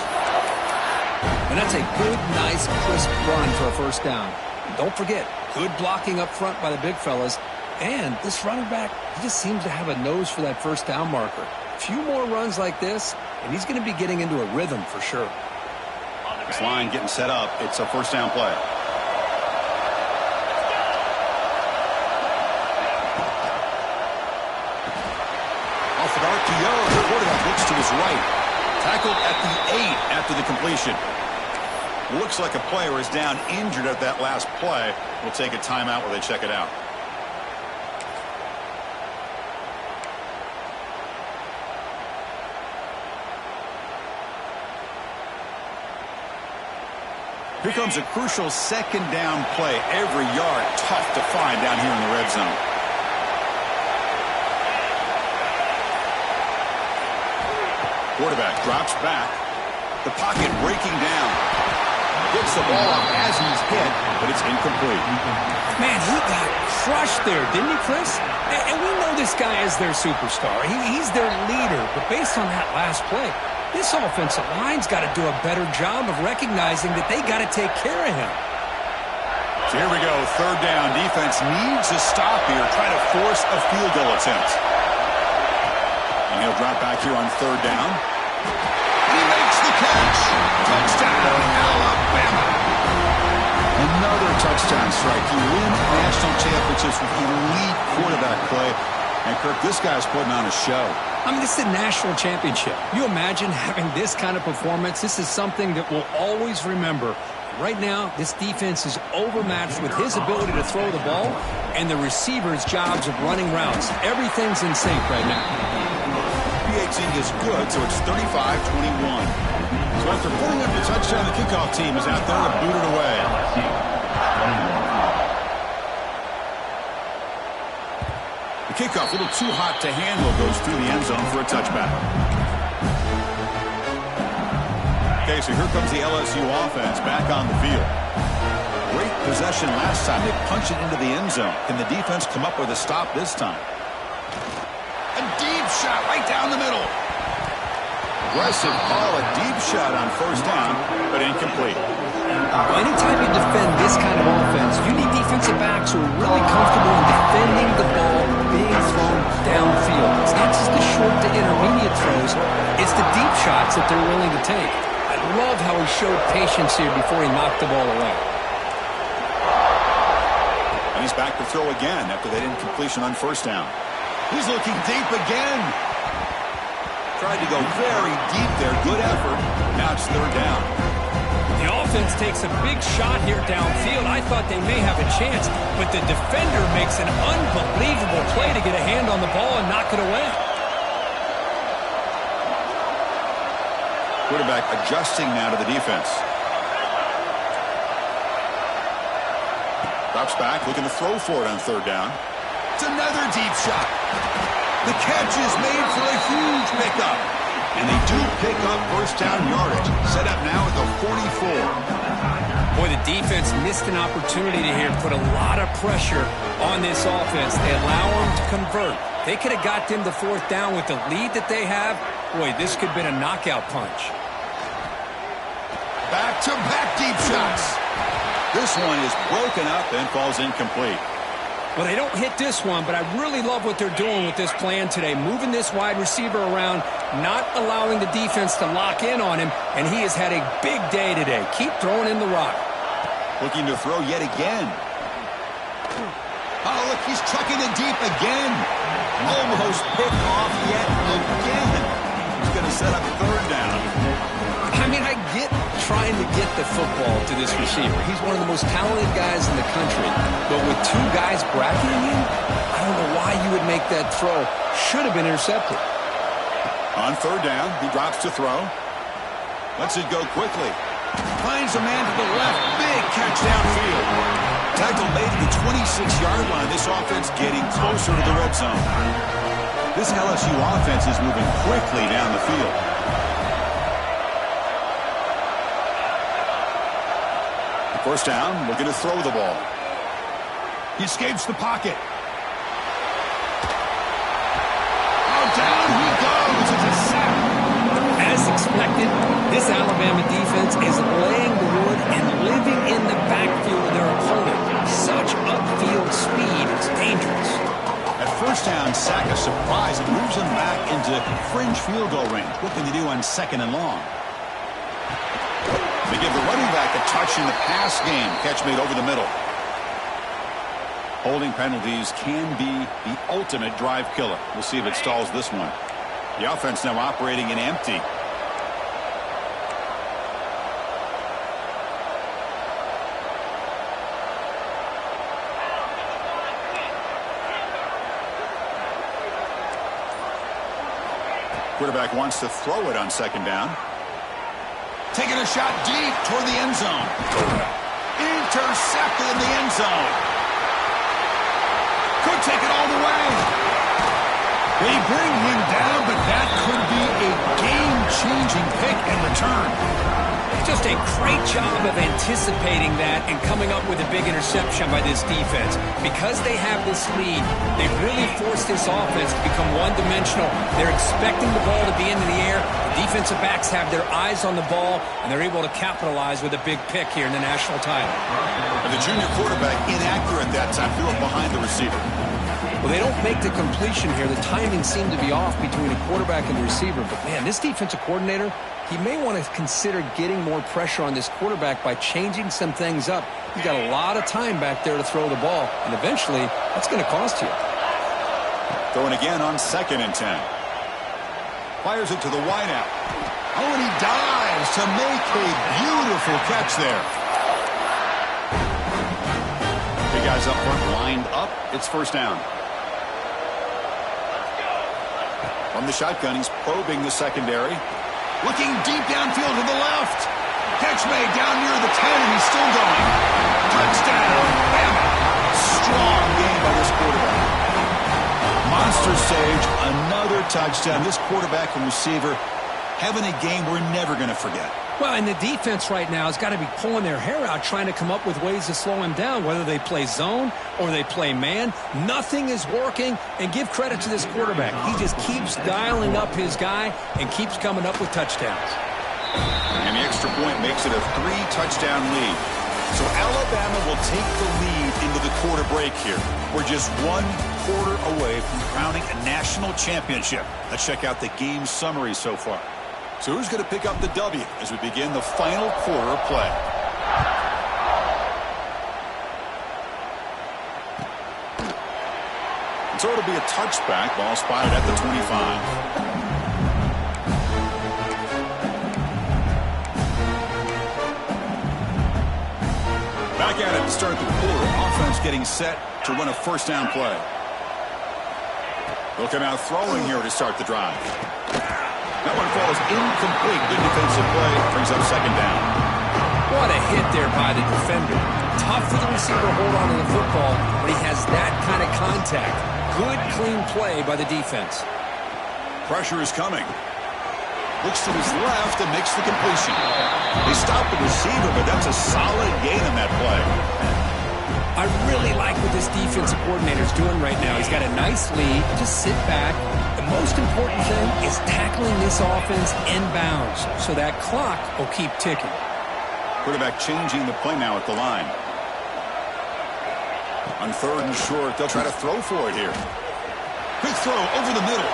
Speaker 2: And that's a good, nice, crisp run for a first down. Don't forget, good blocking up front by the big fellas. And this running back, he just seems to have a nose for that first down marker. A few more runs like this, and he's going to be getting into a rhythm for sure.
Speaker 1: This line getting set up. It's a first down play. Off an RPO, the quarterback looks to his right. Tackled at the 8 after the completion. Looks like a player is down injured at that last play. We'll take a timeout while they check it out. Here comes a crucial second down play. Every yard tough to find down here in the red zone. Quarterback drops back. The pocket breaking down. Gets the ball up as he's hit, but it's incomplete.
Speaker 2: Man, he got crushed there, didn't he, Chris? And we know this guy is their superstar. He's their leader. But based on that last play, this offensive line's got to do a better job of recognizing that they got to take care of him.
Speaker 1: So here we go, third down. Defense needs a stop here, trying to force a field goal attempt. And he'll drop back here on third down. He makes the catch. Touchdown, Alabama. Another touchdown strike. You win national championships with elite quarterback play. And, Kirk, this guy's putting on a show.
Speaker 2: I mean, this is a national championship. You imagine having this kind of performance? This is something that we'll always remember. Right now, this defense is overmatched with his ability to throw the ball and the receiver's jobs of running routes. Everything's in sync right now.
Speaker 1: PAT is good, so it's 35-21. So after putting up the touchdown, the kickoff team is out there to boot it away. The kickoff, a little too hot to handle, goes through the end zone for a touchback. Okay, so here comes the LSU offense back on the field. Great possession last time. They punch it into the end zone. Can the defense come up with a stop this time? A deep shot right down the middle. Aggressive call, a deep shot on first down, but incomplete.
Speaker 2: Anytime you defend this kind of offense, you need defensive backs who are really comfortable in defending the ball being thrown downfield. It's not just the short to intermediate throws, it's the deep shots that they're willing to take. I love how he showed patience here before he knocked the ball away.
Speaker 1: And he's back to throw again after that incompletion on first down. He's looking deep again. Tried to go very deep there. Good effort. Now it's third down.
Speaker 2: The offense takes a big shot here downfield. I thought they may have a chance, but the defender makes an unbelievable play to get a hand on the ball and knock it away.
Speaker 1: Quarterback adjusting now to the defense. Drops back, looking to throw for it on third down. It's another deep shot. The catch is made for a huge pickup. And they do pick up first down yardage. Set up now at the 44.
Speaker 2: Boy, the defense missed an opportunity here to put a lot of pressure on this offense. They allow them to convert. They could have got them to fourth down with the lead that they have. Boy, this could have been a knockout punch.
Speaker 1: Back-to-back deep shots. This one is broken up and falls incomplete.
Speaker 2: Well, they don't hit this one, but I really love what they're doing with this plan today. Moving this wide receiver around, not allowing the defense to lock in on him, and he has had a big day today. Keep throwing in the rock.
Speaker 1: Looking to throw yet again. Oh, look, he's trucking it deep again. Almost picked off yet again. He's going to set up third down.
Speaker 2: I mean, I get trying to get the football to this receiver. He's one of the most talented guys in the country. But with two guys bracketing him, I don't know why you would make that throw. Should have been intercepted.
Speaker 1: On third down, he drops to throw. Lets it go quickly. Finds a man to the left. Big catch downfield. Tackle made at the 26-yard line. This offense getting closer to the red zone. This LSU offense is moving quickly down the field. First down, looking to throw the ball. He escapes the pocket. Oh, down he goes. It's a sack.
Speaker 2: As expected, this Alabama defense is laying the wood and living in the backfield of their opponent. Such upfield speed, it's dangerous.
Speaker 1: At first down, sack a surprise. It moves him back into fringe field goal range. What can they do on second and long? They give the running back a touch in the pass game. Catch made over the middle. Holding penalties can be the ultimate drive killer. We'll see if it stalls this one. The offense now operating in empty. Quarterback wants to throw it on second down. Taking a shot deep toward the end zone. Intercepted in the end zone. Could take it all the way. They bring him down, but that could be a game-changing pick and return.
Speaker 2: Just a great job of anticipating that and coming up with a big interception by this defense. Because they have this lead, they really forced this offense to become one-dimensional. They're expecting the ball to be into the air. The defensive backs have their eyes on the ball, and they're able to capitalize with a big pick here in the national title.
Speaker 1: And the junior quarterback inaccurate that time, threw it behind the receiver.
Speaker 2: Well, they don't make the completion here. The timing seemed to be off between the quarterback and the receiver. But, man, this defensive coordinator, he may want to consider getting more pressure on this quarterback by changing some things up. He's got a lot of time back there to throw the ball, and eventually that's going to cost you.
Speaker 1: Throwing again on 2nd and 10. Fires it to the wideout. Oh, and he dives to make a beautiful catch there. Big guys up front lined up. It's first down. From the shotgun, he's probing the secondary. Looking deep downfield to the left. Catch made down near the 10, and he's still going. Touchdown, Bama. Strong game by this quarterback. Monster Sage, another touchdown. This quarterback and receiver having a game we're never going to forget.
Speaker 2: Well, and the defense right now has got to be pulling their hair out trying to come up with ways to slow him down, whether they play zone or they play man. Nothing is working, and give credit to this quarterback. He just keeps dialing up his guy and keeps coming up with touchdowns.
Speaker 1: And the extra point makes it a 3-touchdown lead. So Alabama will take the lead into the quarter break here. We're just 1 quarter away from crowning a national championship. Let's check out the game summary so far. So who's going to pick up the W as we begin the final quarter of play? And so it'll be a touchback. Ball spotted at the 25. Back at it to start the quarter. Offense getting set to run a first down play. They'll come out throwing here to start the drive. That one falls incomplete. Good defensive play. Brings up second down.
Speaker 2: What a hit there by the defender. Tough for the receiver to hold on to the football when he has that kind of contact. Good, clean play by the defense.
Speaker 1: Pressure is coming. Looks to his left and makes the completion. They stopped the receiver, but that's a solid gain on that play.
Speaker 2: I really like what this defensive coordinator is doing right now. He's got a nice lead. Just sit back. The most important thing is tackling this offense inbounds so that clock will keep ticking.
Speaker 1: Quarterback changing the play now at the line. On 3rd and short, they'll try to throw for it here. Quick throw over the middle.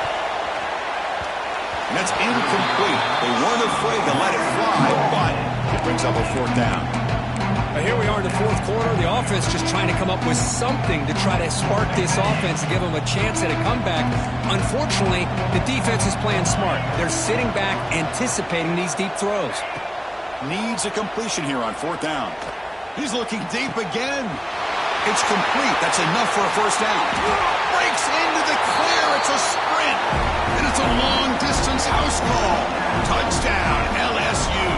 Speaker 1: And that's incomplete. They weren't afraid to let it fly, but it brings up a 4th down.
Speaker 2: Here we are in the 4th quarter. The offense just trying to come up with something to try to spark this offense and give them a chance at a comeback. Unfortunately, the defense is playing smart. They're sitting back, anticipating these deep throws.
Speaker 1: Needs a completion here on 4th down. He's looking deep again. It's complete. That's enough for a first down. Breaks into the clear. It's a sprint. And it's a long-distance house call. Touchdown, LSU.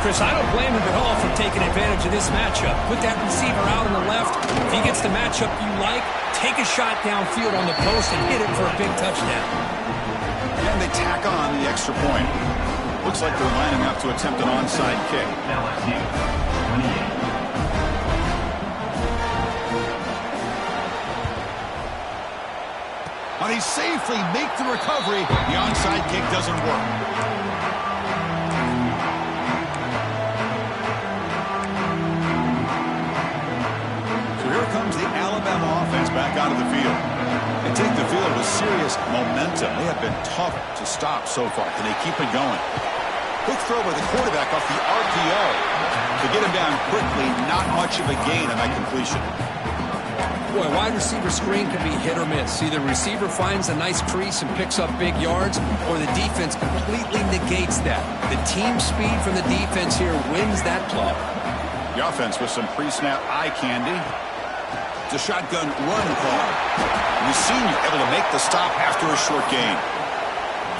Speaker 2: Chris, I don't blame him at all for taking advantage of this matchup. Put that receiver out on the left. If he gets the matchup you like, take a shot downfield on the post and hit it for a big touchdown.
Speaker 1: And they tack on the extra point. Looks like they're lining up to attempt an onside kick.
Speaker 3: LSU 28.
Speaker 1: But he safely make the recovery. The onside kick doesn't work. Here comes the Alabama offense back out of the field. They take the field with serious momentum. They have been tough to stop so far. Can they keep it going? Quick throw by the quarterback off the RPO. To get him down quickly, not much of a gain on that completion.
Speaker 2: Boy, wide receiver screen can be hit or miss. Either receiver finds a nice crease and picks up big yards, or the defense completely negates that. The team speed from the defense here wins that play.
Speaker 1: The offense with some pre-snap eye candy. It's a shotgun run call. And the senior able to make the stop after a short gain.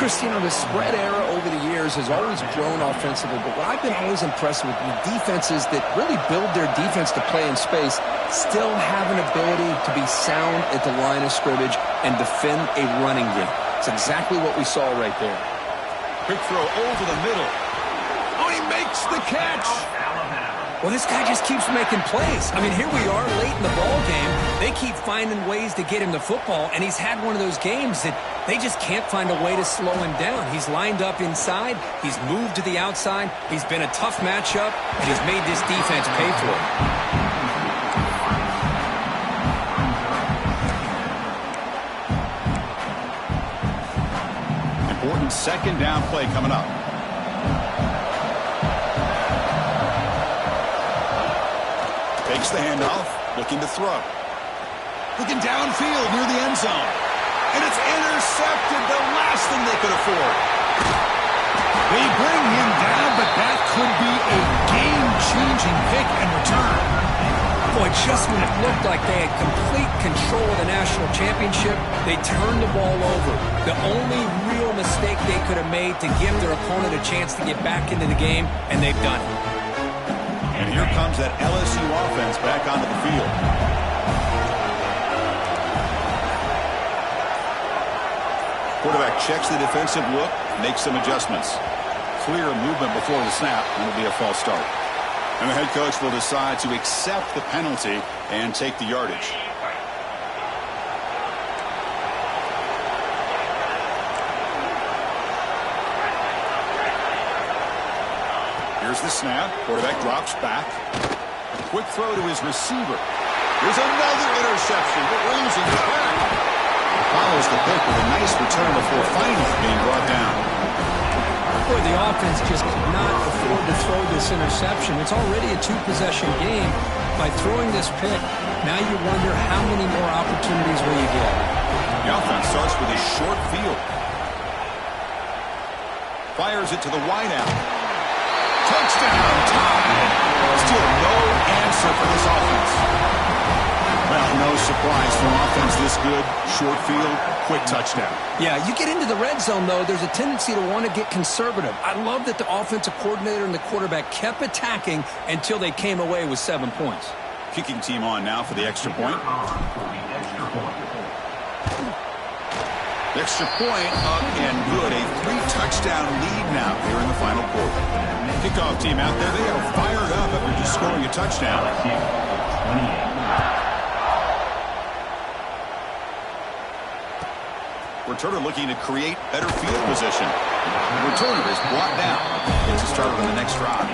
Speaker 2: Christina, the spread era over the years has always grown offensively, but what I've been always impressed with the defenses that really build their defense to play in space still have an ability to be sound at the line of scrimmage and defend a running game. It's exactly what we saw right there.
Speaker 1: Quick throw over the middle. Oh, he makes the catch.
Speaker 2: Well, this guy just keeps making plays. I mean, here we are late in the ball game. They keep finding ways to get him the football, and he's had one of those games that they just can't find a way to slow him down. He's lined up inside. He's moved to the outside. He's been a tough matchup, and he's made this defense pay for it.
Speaker 1: Important second down play coming up. Takes the handoff, looking to throw. Looking downfield near the end zone. and it's intercepted, the last thing they could afford. They bring him down, but that could be a game-changing pick and return.
Speaker 2: Boy, just when it looked like they had complete control of the national championship, they turned the ball over. The only real mistake they could have made to give their opponent a chance to get back into the game, and they've done it.
Speaker 1: And here comes that LSU offense back onto the field. Quarterback checks the defensive look, makes some adjustments. Clear movement before the snap, and it'll be a false start. And the head coach will decide to accept the penalty and take the yardage. Here's the snap. Quarterback drops back. Quick throw to his receiver. Here's another interception, but losing track. Follows the pick with a nice return before finally being brought down.
Speaker 2: Boy, the offense just could not afford to throw this interception. It's already a two-possession game. By throwing this pick, now you wonder how many more opportunities will you get.
Speaker 1: The offense starts with a short field. Fires it to the wideout. Touchdown, tie. Still no answer for this offense. Well, no surprise for an offense this good. Short field, quick touchdown.
Speaker 2: Yeah, you get into the red zone, though, there's a tendency to want to get conservative. I love that the offensive coordinator and the quarterback kept attacking until they came away with 7 points.
Speaker 1: Kicking team on now for the extra point. The extra point up and good. A 3-touchdown lead now here in the final quarter. Kickoff team out there. They are fired up after just scoring a touchdown.
Speaker 3: 28.
Speaker 1: Returner looking to create better field position. Returner is brought down. Gets us started on the next drive.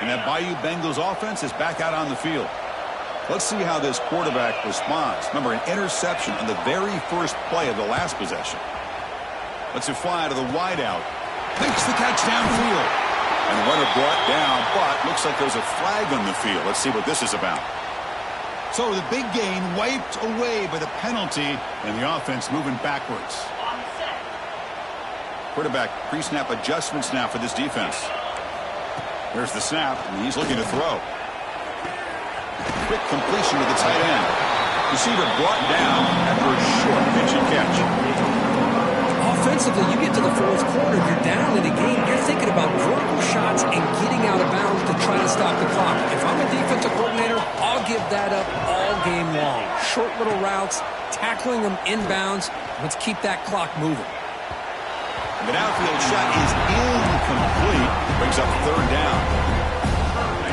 Speaker 1: And that Bayou Bengals offense is back out on the field. Let's see how this quarterback responds. Remember, an interception on the very first play of the last possession. Let's it fly to the wideout. Makes the catch downfield. And the runner brought down, but looks like there's a flag on the field. Let's see what this is about. So the big gain wiped away by the penalty, and the offense moving backwards. Quarterback pre-snap adjustments now for this defense. There's the snap, and he's looking to throw. Quick completion to the tight end. Receiver brought down after a short pitch and catch.
Speaker 2: Offensively, you get to the fourth quarter, you're down in a game, you're thinking about vertical shots and getting out of bounds to try to stop the clock. If I'm a defensive coordinator, I'll give that up all game long. Short little routes, tackling them inbounds. Let's keep that clock moving.
Speaker 1: The downfield shot is incomplete. Brings up third down.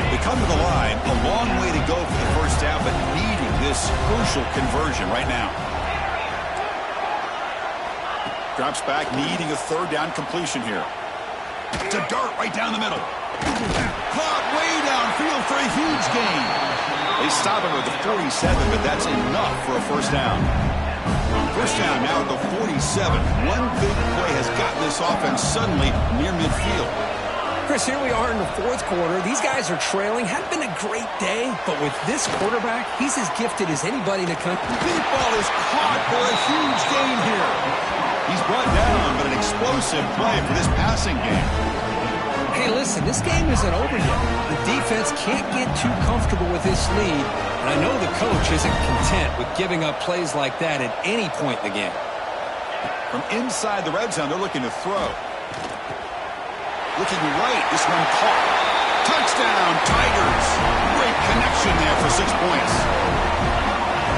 Speaker 1: They come to the line, a long way to go for the first down, but needing this crucial conversion right now. Drops back, needing a third down completion here. To dart right down the middle. Caught way downfield for a huge gain. They stop him at the 47, but that's enough for a first down. First down now at the 47. One big play has gotten this offense suddenly near midfield.
Speaker 2: Chris, here we are in the fourth quarter. These guys are trailing. Hadn't been a great day, but with this quarterback, he's as gifted as anybody in the country.
Speaker 1: The deep ball is caught for a huge gain here. He's brought down, but an explosive play for this passing game.
Speaker 2: Hey, listen, this game isn't over yet. The defense can't get too comfortable with this lead, and I know the coach isn't content with giving up plays like that at any point in the game.
Speaker 1: From inside the red zone, they're looking to throw. Looking right, this one caught. Touchdown, Tigers. Great connection there for 6 points.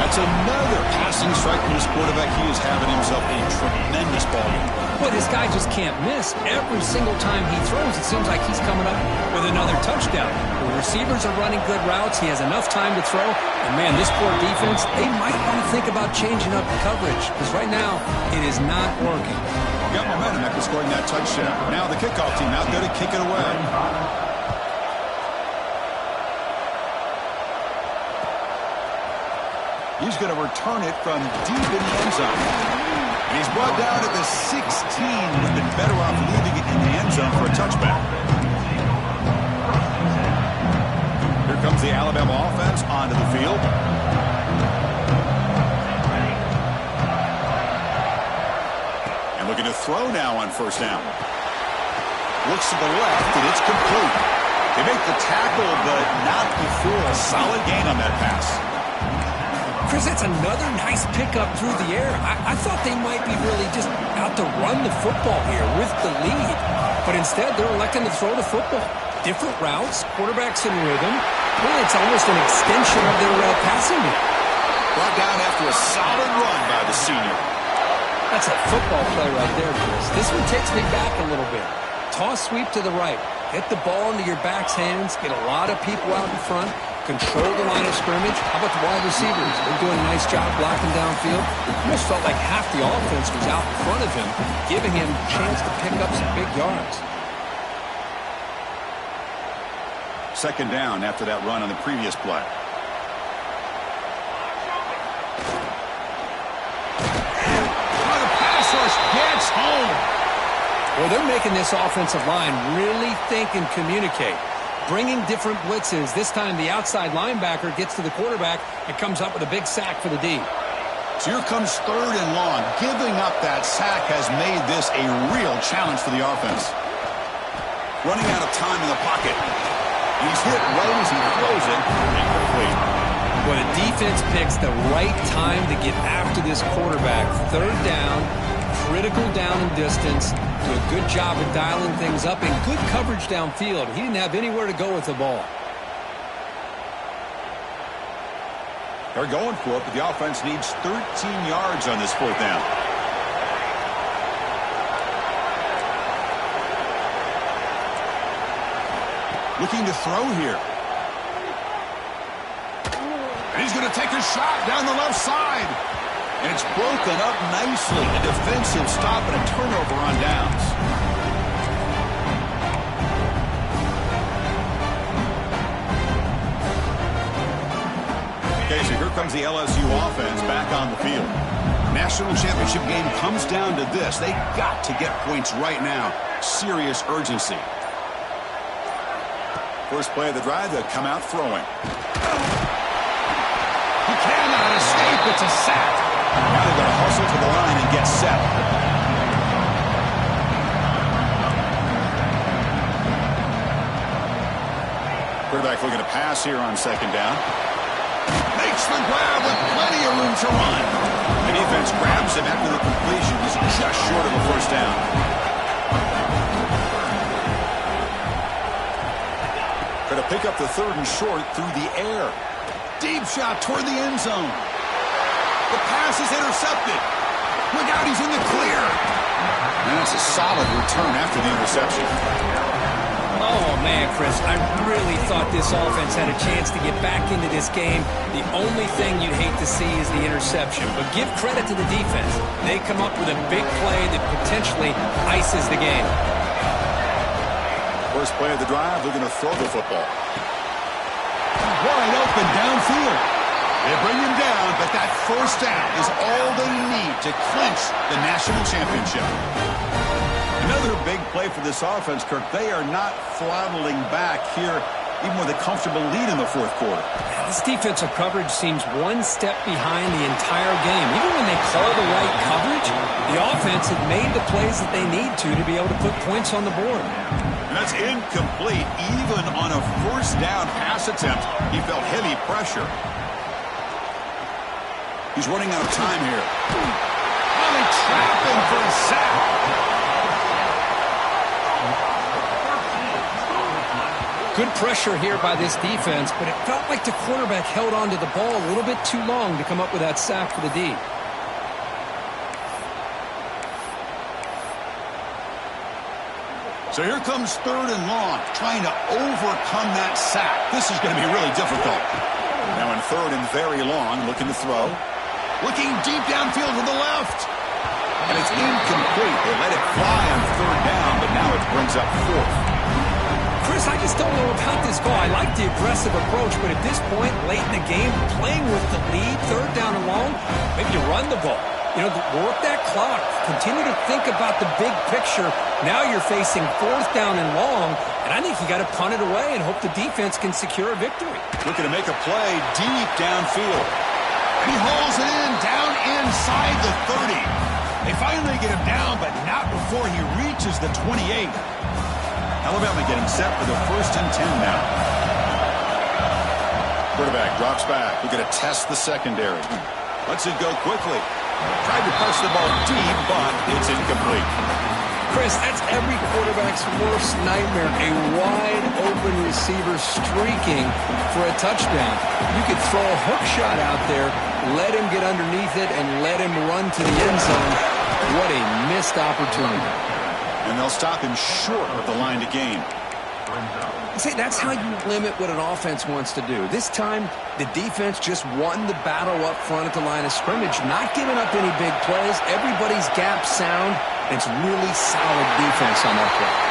Speaker 1: That's another passing strike from this quarterback. He is having himself a tremendous ball game.
Speaker 2: But this guy just can't miss. Every single time he throws, it seems like he's coming up with another touchdown. The receivers are running good routes. He has enough time to throw. And, man, this poor defense, they might want to think about changing up the coverage because right now it is not working.
Speaker 1: Got momentum after scoring that touchdown. Now the kickoff team out there to kick it away. He's going to return it from deep in the end zone. And he's brought down at the 16. Would have been better off leaving it in the end zone for a touchback. Here comes the Alabama offense onto the field. And looking to throw now on first down. Looks to the left, and it's complete. They make the tackle, but not before a solid gain on that pass.
Speaker 2: Chris, that's another nice pickup through the air. I thought they might be really just out to run the football here with the lead. But instead, they're electing to throw the football. Different routes, quarterbacks in rhythm. Really, it's almost an extension of their passing game.
Speaker 1: Brought down after a solid run by the senior.
Speaker 2: That's a football play right there, Chris. This one takes me back a little bit. Toss sweep to the right. Get the ball into your back's hands. Get a lot of people out in front. Control the line of scrimmage. How about the wide receivers? They're doing a nice job blocking downfield. Almost felt like half the offense was out in front of him, giving him a chance to pick up some big yards.
Speaker 1: Second down after that run on the previous play.
Speaker 2: The pass rush gets home. Well, they're making this offensive line really think and communicate. Bringing different blitzes. This time the outside linebacker gets to the quarterback and comes up with a big sack for the D.
Speaker 1: So here comes third and long. Giving up that sack has made this a real challenge for the offense. Running out of time in the pocket. He's hit right as he throws it. Incomplete.
Speaker 2: Well, the defense picks the right time to get after this quarterback. Third down, critical down and distance. Do a good job of dialing things up and good coverage downfield. He didn't have anywhere to go with the ball.
Speaker 1: They're going for it, but the offense needs 13 yards on this fourth down. Looking to throw here. And he's going to take a shot down the left side. And it's broken up nicely. A defensive stop and a turnover on downs. Okay, so here comes the LSU offense back on the field. National championship game comes down to this. They got to get points right now. Serious urgency. First play of the drive, they'll come out throwing. He cannot escape. It's a sack. Now they're going to hustle to the line and get set. Quarterback looking to pass here on second down. Makes the grab with plenty of room to run. The defense grabs him after the completion. He's just short of a first down. Going to pick up the third and short through the air. Deep shot toward the end zone. The pass is intercepted. Look out, he's in the clear. And that's a solid return after the interception.
Speaker 2: Oh, man, Chris, I really thought this offense had a chance to get back into this game. The only thing you'd hate to see is the interception. But give credit to the defense. They come up with a big play that potentially ices the game.
Speaker 1: First play of the drive, they're going to throw the football. Wide open downfield. They bring him down, but that first down is all they need to clinch the national championship. Another big play for this offense, Kirk. They are not throttling back here, even with a comfortable lead in the fourth quarter.
Speaker 2: This defensive coverage seems one step behind the entire game. Even when they call the right coverage, the offense has made the plays that they need to be able to put points on the board.
Speaker 1: And that's incomplete. Even on a first down pass attempt, he felt heavy pressure. He's running out of time here. Oh, they trap him for a sack.
Speaker 2: Good pressure here by this defense, but it felt like the quarterback held on to the ball a little bit too long to come up with that sack for the D.
Speaker 1: So here comes third and long, trying to overcome that sack. This is going to be really difficult. Now in third and very long, looking to throw. Looking deep downfield to the left. And it's incomplete. They let it fly on third down, but now it brings up fourth.
Speaker 2: Chris, I just don't know about this call. I like the aggressive approach, but at this point, late in the game, playing with the lead, third down and long, maybe you run the ball. You know, work that clock. Continue to think about the big picture. Now you're facing 4th down and long, and I think you got to punt it away and hope the defense can secure a victory.
Speaker 1: Looking to make a play deep downfield. And he hauls it in down inside the 30. They finally get him down, but not before he reaches the 28. Alabama getting set for the 1st and 10 now. Quarterback drops back. We're going to test the secondary. Lets it go quickly. Tried to press the ball deep, but it's incomplete.
Speaker 2: Chris, that's every quarterback's worst nightmare. A wide-open receiver streaking for a touchdown. You could throw a hook shot out there, let him get underneath it, and let him run to the end zone. What a missed opportunity.
Speaker 1: And they'll stop him short of the line to gain.
Speaker 2: See, that's how you limit what an offense wants to do. This time, the defense just won the battle up front at the line of scrimmage, not giving up any big plays. Everybody's gap sound. It's really solid defense on that play.